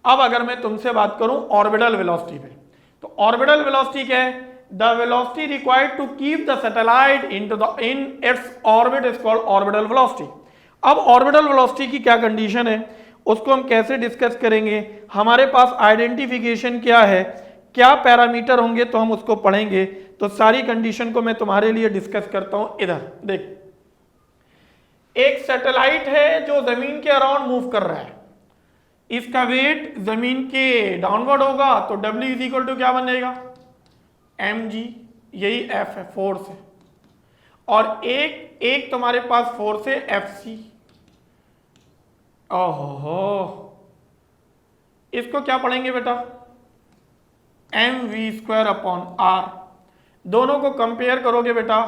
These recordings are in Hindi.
अब अगर मैं तुमसे बात करूं ऑर्बिटल वेलोसिटी पे, तो ऑर्बिटल वेलोसिटी क्या है? The velocity required to keep the satellite in its orbit is called orbital velocity. अब ऑर्बिटल वेलोसिटी की क्या कंडीशन है, उसको हम कैसे डिस्कस करेंगे, हमारे पास आइडेंटिफिकेशन क्या है, क्या पैरामीटर होंगे, तो हम उसको पढ़ेंगे। तो सारी कंडीशन को मैं तुम्हारे लिए डिस्कस करता हूं। इधर देख, एक सैटेलाइट है जो जमीन के अराउंड मूव कर रहा है, इसका वेट जमीन के डाउनवर्ड होगा, तो W इज इक्वल टू क्या बनेगा? mg, यही F है, फोर्स है। और एक तुम्हारे पास फोर्स है Fc। ओहो, इसको क्या पढ़ेंगे बेटा? mv² upon r। दोनों को कंपेयर करोगे बेटा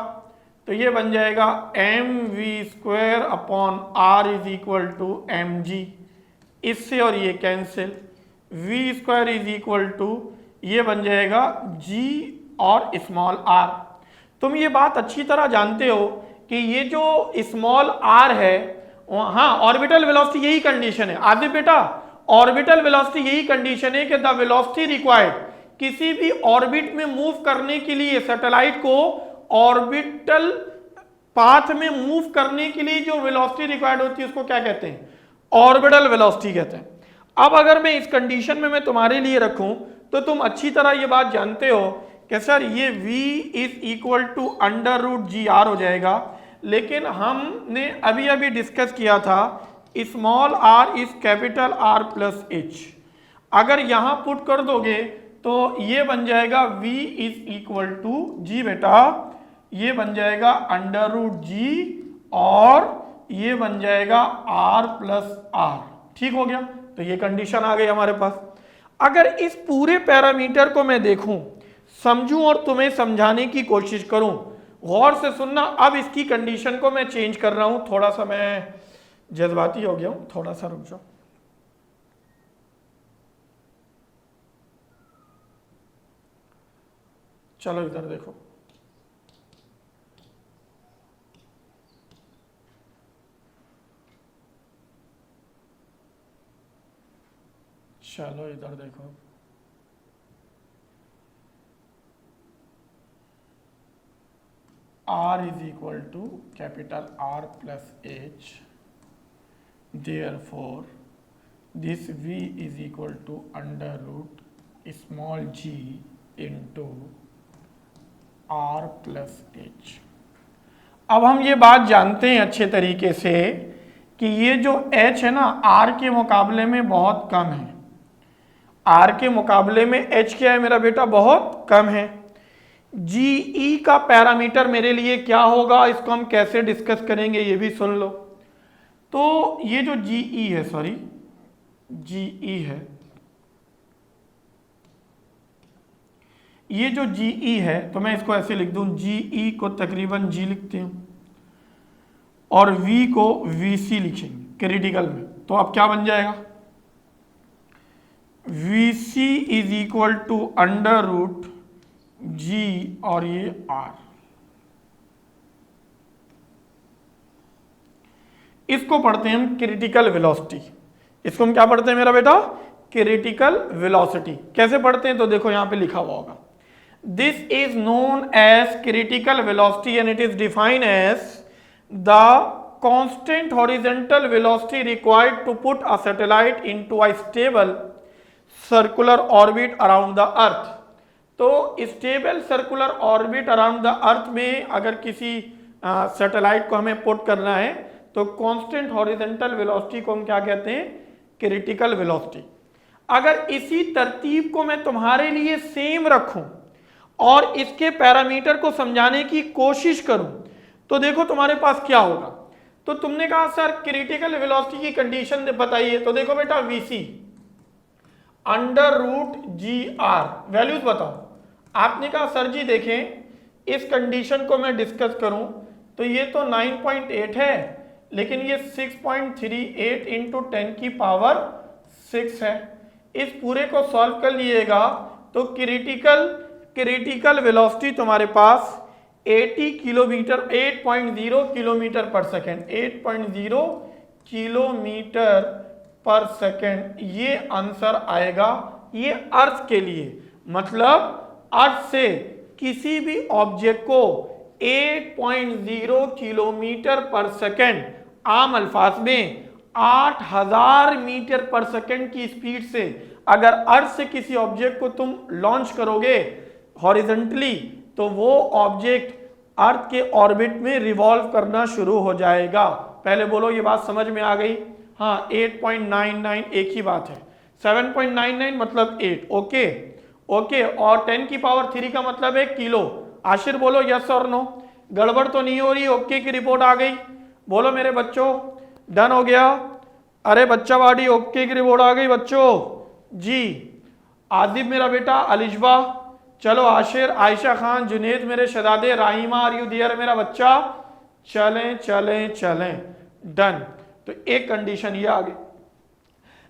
तो ये बन जाएगा mv² upon r is equal to mg। इससे और ये cancel, v² is equal to ये बन जाएगा g और स्मॉल r। तुम ये बात अच्छी तरह जानते हो कि ये जो स्मॉल r है, हाँ ऑर्बिटल वेलोसिटी यही कंडीशन है आदित्य बेटा, ऑर्बिटल वेलोसिटी यही कंडीशन है कि द वेलोसिटी रिक्वायर्ड, किसी भी ऑर्बिट में मूव करने के लिए सैटेलाइट को ऑर्बिटल पाथ में मूव करने के लिए जो वेलोसिटी रिक्वायर्ड होती है उसको क्या कहते हैं? ऑर्बिटल वेलोसिटी कहते हैं। अब अगर मैं इस कंडीशन में मैं तुम्हारे लिए रखूं तो तुम अच्छी तरह ये बात जानते हो कि सर ये v is equal to √GR हो जाएगा, लेकिन हमने अभी अभी डिस्कस किया था small r is capital R plus h। अगर यहां पुट कर दोगे तो ये बन जाएगा v is equal to g बेटा, ये बन जाएगा √G और ये बन जाएगा R प्लस R। ठीक हो गया? तो ये कंडीशन आ गई हमारे पास। अगर इस पूरे पैरामीटर को मैं देखूं, समझूं और तुम्हें समझाने की कोशिश करूं, गौर से सुनना। अब इसकी कंडीशन को मैं चेंज कर रहा हूं, थोड़ा सा मैं जज्बाती हो गया हूं, थोड़ा सा रुक जाओ। चलो इधर देखो, चलो इधर देखो, R is equal to capital R plus H, therefore this V is equal to √small g into R plus H। अब हम ये बात जानते हैं अच्छे तरीके से कि ये जो H है ना R के मुकाबले में बहुत कम है। R के मुकाबले में H क्या है मेरा बेटा? बहुत कम है। GE का पैरामीटर मेरे लिए क्या होगा, इसको हम कैसे डिस्कस करेंगे ये भी सुन लो। तो ये जो GE है, सॉरी GE है, ये जो GE है तो मैं इसको ऐसे लिख दूं, GE को तकरीबन G लिखते हैं और V को VC लिखेंगे क्रिटिकल में। तो अब क्या बन जाएगा? VC is equal to √G और ये R। इसको पढ़ते हैं हम क्रिटिकल वेलोसिटी। इसको हम क्या पढ़ते हैं मेरा बेटा? Critical velocity. कैसे पढ़ते हैं तो देखो यहां पे लिखा हुआ होगा, this is known as critical velocity and it is defined as the constant horizontal velocity required to put a satellite into a stable circular orbit around the earth. तो stable circular orbit around the earth में अगर किसी सैटेलाइट को हमें पुट करना है तो कांस्टेंट हॉरिजॉन्टल वेलोसिटी को हम क्या कहते हैं? Critical velocity. अगर इसी तरतीब को मैं तुम्हारे लिए सेम रखूं और इसके पैरामीटर को समझाने की कोशिश करूं तो देखो तुम्हारे पास क्या होगा। तो तुमने कहा सर क्रिटिकल वेलोसिटी की कंडीशन बताइए, तो देखो बेटा VC √GR वैल्यूज बताओ। आपने कहा सर जी देखें इस कंडीशन को मैं डिस्कस करूं तो ये तो 9.8 है, लेकिन ये 6.38 इंटू 10 की पावर 6 है। इस पूरे को सॉल्व कर लिएगा तो क्रिटिकल वेलोसिटी तुम्हारे पास 80 किलोमीटर 8.0 किलोमीटर पर सेकेंड 8.0 किलोमीटर पर सेकेंड, ये आंसर आएगा। ये अर्थ के लिए, मतलब अर्थ से किसी भी ऑब्जेक्ट को 8.0 किलोमीटर पर सेकेंड, आम अल्फाज में 8000 मीटर पर सेकेंड की स्पीड से अगर अर्थ से किसी ऑब्जेक्ट को तुम लॉन्च करोगे हॉरिजॉन्टली, तो वो ऑब्जेक्ट अर्थ के ऑर्बिट में रिवॉल्व करना शुरू हो जाएगा। पहले बोलो ये बात समझ में आ गई? हाँ, 8.99 एक ही बात है। 7.99 मतलब 8, ओके ओके। और 10 की पावर 3 का मतलब है किलो। आशिर बोलो यस और नो। गड़बड़ तो नहीं हो रही? ओके की रिपोर्ट आ गई? बोलो मेरे बच्चों, डन हो गया? अरे बच्चा बाड़ी, ओके की रिपोर्ट आ गई बच्चों जी। आदिब मेरा बेटा, अलिशबा, चलो आशिर, आयशा खान, जुनेद मेरे शहजादे, राहिमा आर यू देयर मेरा बच्चा? चलें चलें चलें, डन। तो एक कंडीशन ये आ गई।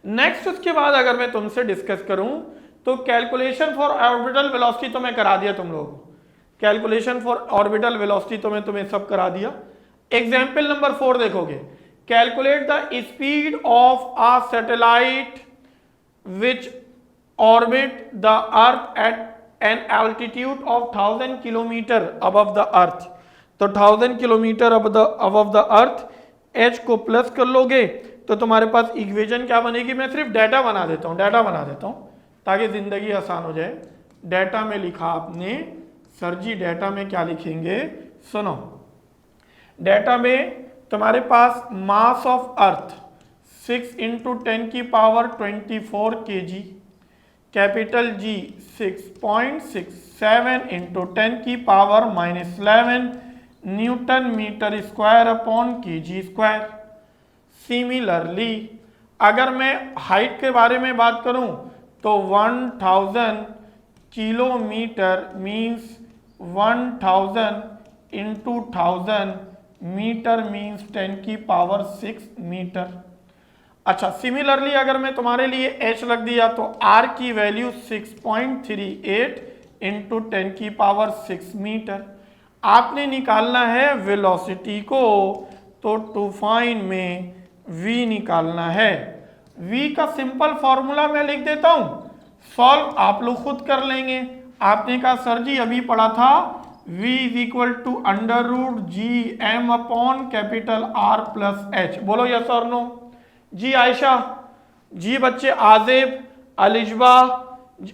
नेक्स्ट उसके बाद अगर मैं तुमसे डिस्कस करूं तो कैलकुलेशन फॉर ऑर्बिटल वेलोसिटी तो मैं करा दिया तुम लोगों को। कैलकुलेशन फॉर ऑर्बिटल वेलोसिटी तो मैं तुम्हें सब करा दिया। एग्जाम्पल नंबर 4 देखोगे, calculate the speed of a satellite which orbit the earth at an altitude of 1000 kilometre above the earth. तो 1000 kilometre above the earth, H को प्लस कर लोगे तो तुम्हारे पास इक्वेशन क्या बनेगी? मैं सिर्फ डाटा बना देता हूं ताकि जिंदगी आसान हो जाए। डाटा में लिखा आपने, सर जी डाटा में क्या लिखेंगे? सुनो, डाटा में तुम्हारे पास मास ऑफ अर्थ 6 × 10 की पावर 24 kg, कैपिटल जी 6.67 × 10 की power -11 newton metre square upon kg square. Similarly अगर मैं हाइट के बारे में बात करूं तो 1000 किलोमीटर मीन्स 1000 × 1000 मीटर मीन्स 10 की पावर 6 मीटर। अच्छा, सिमिलरली अगर मैं तुम्हारे लिए h रख दिया तो r की वैल्यू 6.38 × 10 की पावर 6 मीटर। आपने निकालना है वेलोसिटी को, तो टू फाइंड में v निकालना है। v का सिंपल फॉर्मूला मैं लिख देता हूं, सॉल्व आप लोग खुद कर लेंगे। आपने कहा सर जी अभी पढ़ा था v = √gm upon capital R + h। बोलो यस और नो? जी आयशा, जी बच्चे, आजिब, अलिशबा,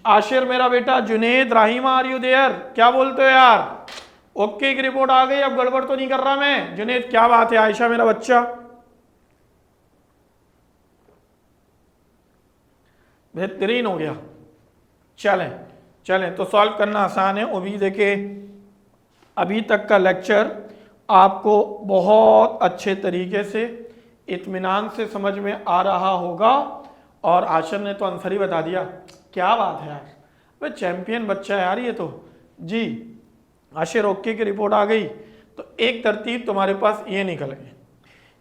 आशिर मेरा बेटा, जुनेद, राहिमा आर यू देयर? क्या बोलते हो यार? ओके की रिपोर्ट आ गई? अब गड़बड़ तो नहीं कर रहा मैं? जुनेद क्या बात है? आयशा मेरा बच्चा बेहतरीन हो गया। चलें चलें, तो सॉल्व करना आसान है। अभी देखिए, अभी तक का लेक्चर आपको बहुत अच्छे तरीके से इत्मीनान से समझ में आ रहा होगा। और आशर ने तो आंसर ही बता दिया। क्या बात है यार, भाई चैंपियन बच्चा है यार ये तो जी। आशिर ओके की रिपोर्ट आ गई, तो एक तरतीब तुम्हारे पास ये निकल गई।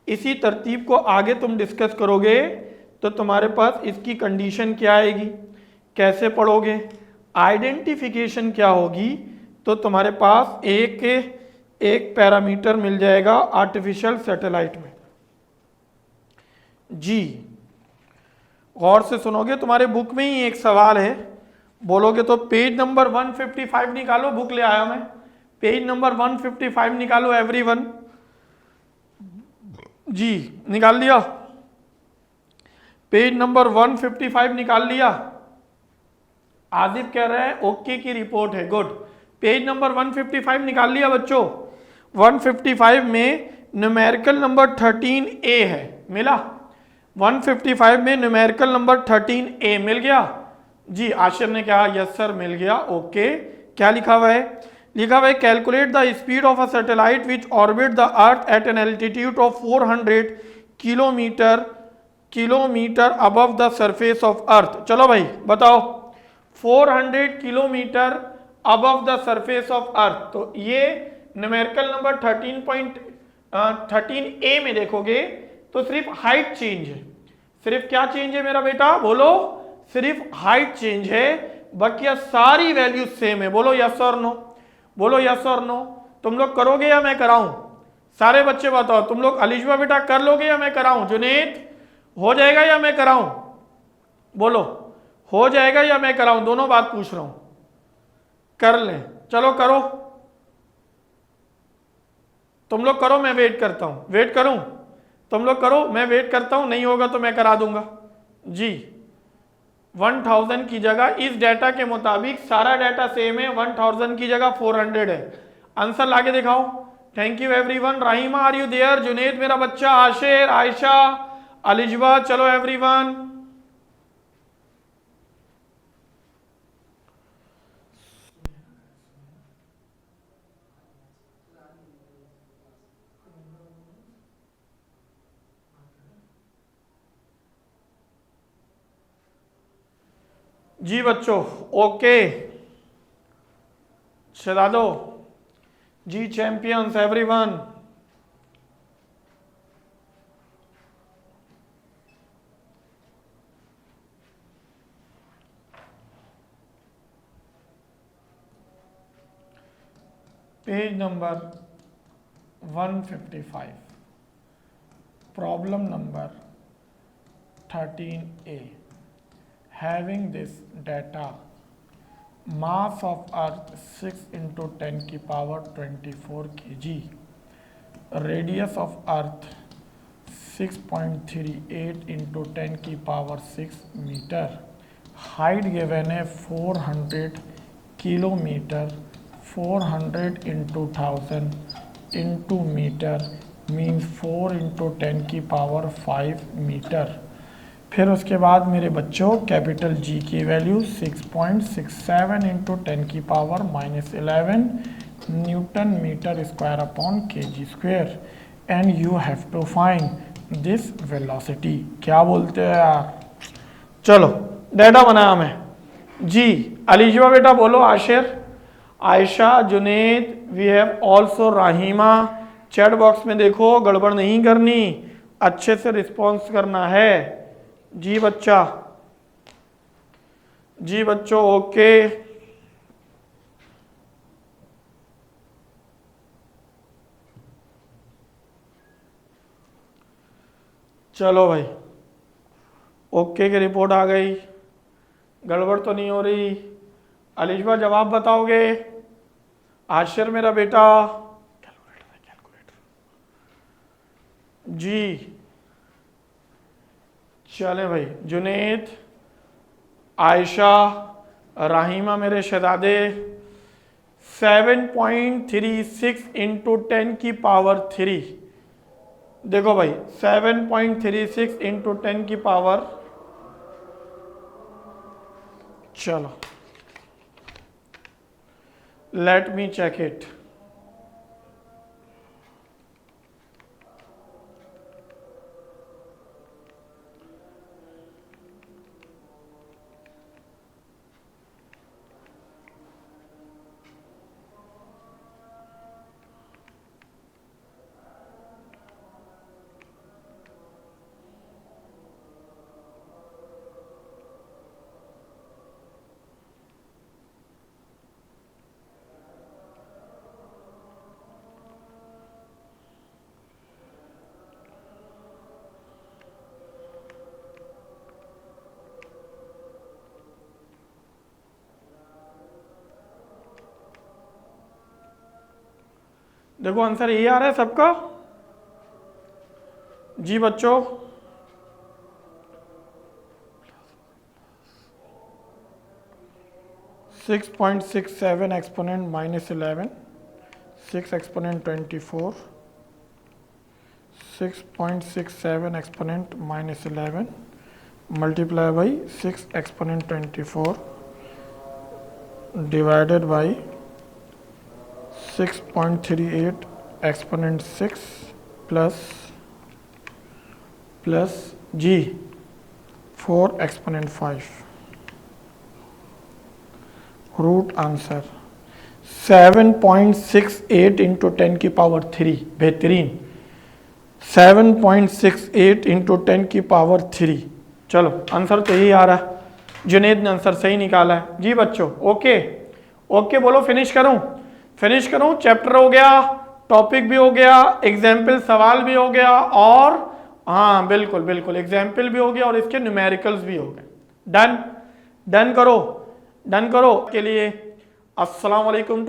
इसी तरतीब को आगे तुम डिस्कस करोगे तो तुम्हारे पास इसकी कंडीशन क्या आएगी, कैसे पढ़ोगे, आइडेंटिफिकेशन क्या होगी। तो तुम्हारे पास एक पैरामीटर मिल जाएगा आर्टिफिशियल सैटेलाइट में जी। गौर से सुनोगे, तुम्हारे बुक में ही एक सवाल है, बोलोगे तो पेज नंबर 155 निकालो। बुक ले आया मैं, पेज नंबर 155 निकालो एवरीवन जी। निकाल लिया? पेज नंबर 155 निकाल लिया? आदिब कह रहे हैं ओके की रिपोर्ट है, गुड। पेज नंबर 155 निकाल लिया बच्चों? 155 में न्यूमेरिकल नंबर 13A है, मिला? 155 में न्यूमेरिकल नंबर 13A मिल गया जी। आशिर ने कहा यस सर मिल गया, ओके। क्या लिखा हुआ है? लिखा हुआ है calculate the speed of a satellite which orbit the earth at an altitude of 400 kilometre above the surface of earth. चलो भाई बताओ, 400 kilometre above the surface of earth. तो ये न्यूमेरिकल नंबर 13A में देखोगे तो सिर्फ हाइट चेंज है। सिर्फ क्या चेंज है मेरा बेटा? बोलो, सिर्फ हाइट चेंज है, बाकी सारी वैल्यू सेम है। बोलो यस और नो? बोलो यस और नो? तुम लोग करोगे या मैं कराऊं? सारे बच्चे बताओ, तुम लोग अलिशबा बेटा कर लोगे या मैं कराऊं? जुनेद, हो जाएगा या मैं कराऊं? बोलो, हो जाएगा या मैं कराऊं? दोनों बात पूछ रहा हूं। कर लें, चलो करो, तुम लोग करो, मैं वेट करता हूं। वेट करूं? तुम लोग करो, मैं वेट करता हूं, नहीं होगा तो मैं करा दूंगा जी। 1000 की जगह इस डाटा के मुताबिक सारा डाटा सेम है, 1000 की जगह 400 है। आंसर लाके दिखाओ। Thank you everyone. Rahima are you there? Juned मेरा बच्चा, आशिर, आयशा, अलिजवा, चलो एवरीवन। जी बच्चों, ओके, चला दो जी। Champions everyone. Page number 155, problem number 13A। Having this data, mass of earth 6 into 10 की power 24 kg, radius of earth 6.38 into 10 की पावर 6 मीटर, हाइट गिवन है 400 kilometre, 400 into 1000 into metre means 4 into 10 की पावर 5 मीटर। फिर उसके बाद मेरे बच्चों कैपिटल जी की वैल्यू 6.67 इंटू 10 की power -11 newton metre square upon KG square, and you have to find this velocity. क्या बोलते हैं यार? चलो डाटा बनाया मैं जी। अलीजवा बेटा बोलो, Ashir, Ayesha, Juned, we have also Rahima. Chat box में देखो, गड़बड़ नहीं करनी, अच्छे से रिस्पॉन्स करना है जी बच्चा। जी बच्चों, ओके, चलो भाई, ओके की रिपोर्ट आ गई, गड़बड़ तो नहीं हो रही। अलिशबा जवाब बताओगे? आशिर मेरा बेटा, कैलकुलेटर जी। चले भाई, जुनेद, आयशा, राहिमा मेरे शहजादे, 7.36 इंटू 10 की पावर 3। देखो भाई, 7.36 इंटू 10 की पावर, चलो लेट मी चेक इट। देखो आंसर यही आ रहा है सबका जी बच्चों। (6.67 exponent -11) 6 exponent 24, 6.67 exponent -11 multiply by 6 exponent 24 divided by 6.38 exponent 6 plus g 4 exponent 5 root answer 7.68 into 10 की पावर 3। बेहतरीन, 7.68 इंटू 10 की पावर 3। चलो आंसर तो यही आ रहा है, जुनेद ने आंसर सही निकाला है जी बच्चों। ओके ओके बोलो, फिनिश करूं? फिनिश करूं? चैप्टर हो गया, टॉपिक भी हो गया, एग्जाम्पल सवाल भी हो गया, और हाँ बिल्कुल बिल्कुल, एग्जाम्पल भी हो गया और इसके न्यूमेरिकल्स भी हो गए। डन, डन करो, डन करो के लिए अस्सलाम वालेकुम।